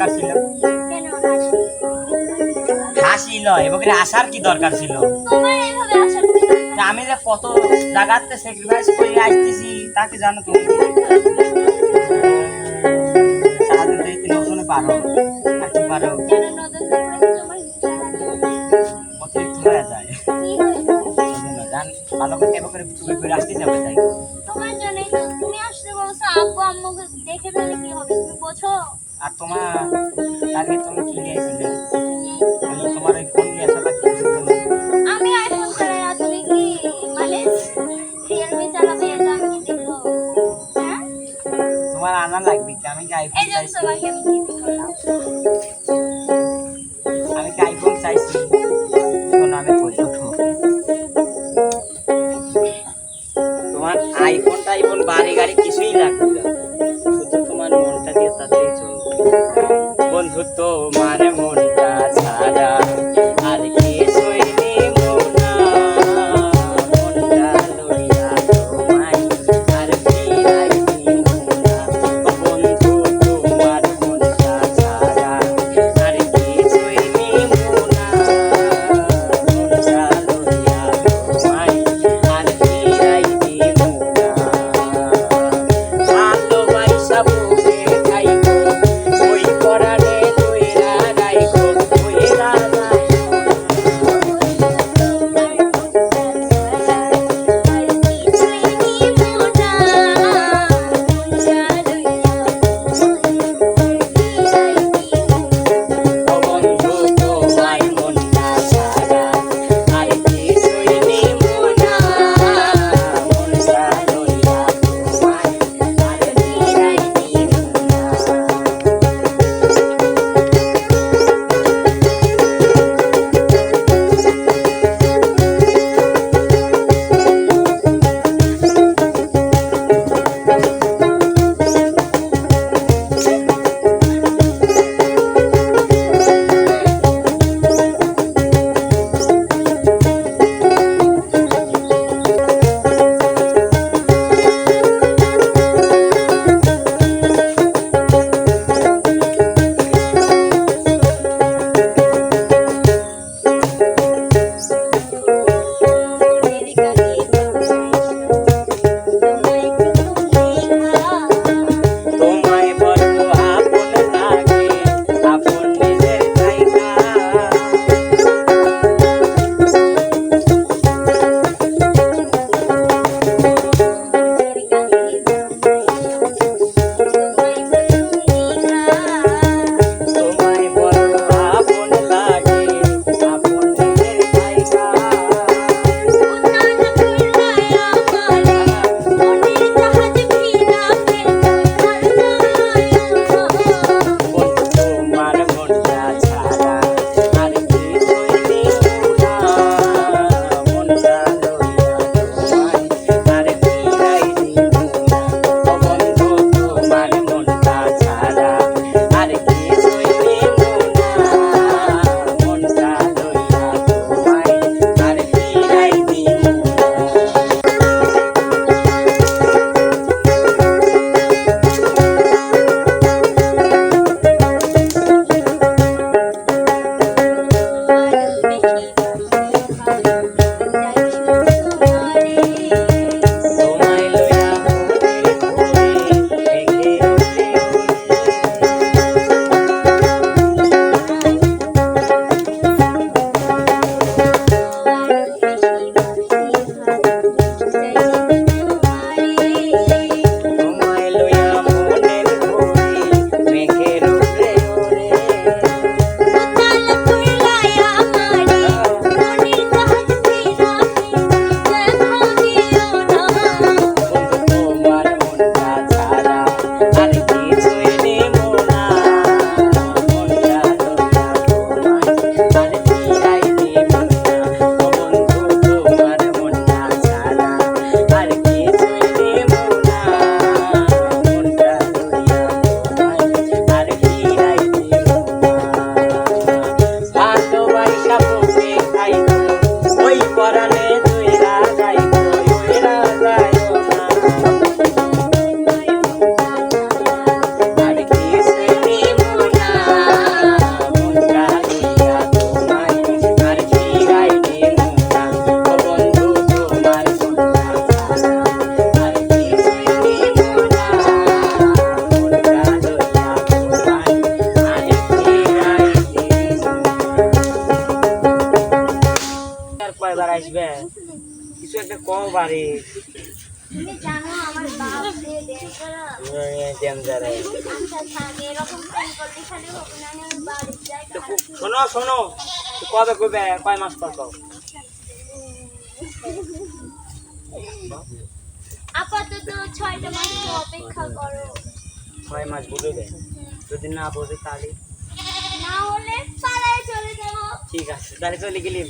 দরকার ছিল? হাসি লয় এবং আসার কি দরকার ছিল? আমি যে কত জায়গাতে স্যাক্রিফাইস করে আসতেছি তাকে জানো তুমি? সারাদিন দেখতে নজনে পারো আর কি পারো অতিরিক্ত হয়ে যায়। জান ভালো করে কেবল করে চুরি করে আসতে যাবে তাই তোমার জন্যই তো তুমি আসলে বলছো আব্বু আম্মুকে দেখে ফেলে কি হবে তুমি বোঝো। আর তোমার আগে তুমি কি নিয়েছিলে? তোমার ওই ফোন নিয়ে আসা লাগবে। আমি আইফোন ছাড়া তুমি কি মানে রিয়েলমি চালাবে এটা আমি কি দেখবো? হ্যাঁ তোমার আনা লাগবে কি? আমি কি আইফোন এই যে চাইছি? তোমাকে আমি কি করলাম? আমি কি আইফোন চাইছি? শোনো আমি কই ওঠো। তোমার আইফোন টাইফোন বাড়ি গাড়ি কিছুই লাগবে না, শুধু তোমার মনটা দিয়ে তাতেই চলবে। বন্ধু তোমার মনটা ছাড়া আর কিছুই নেব না, মনটা লইয়া তোমায় আর ফিরাই দিব না। বন্ধু তোমার মনটা ছাড়া আর কিছুই নেব না, মনটা লইয়া তোমায় আর ফিরাই দিব না। ভালোবাসা বুকে খাইব ওই পরাণে লইরা বাড়ি তুমি জানো আমার বাপ যে ডেঞ্জারা ডেঞ্জার আচ্ছা থাক এরকম প্রেম করলে খালি হবে না আমি বাড়ি যাই শোনো শোনো কবে কবে কয় মাস পর কও আপাতত 6টা মাস অপেক্ষা করো 6 মাস বুঝবে যদি না বোঝে তাহলে না হলে পালায় চলে যাবো ঠিক আছে তাহলে চলে গেলি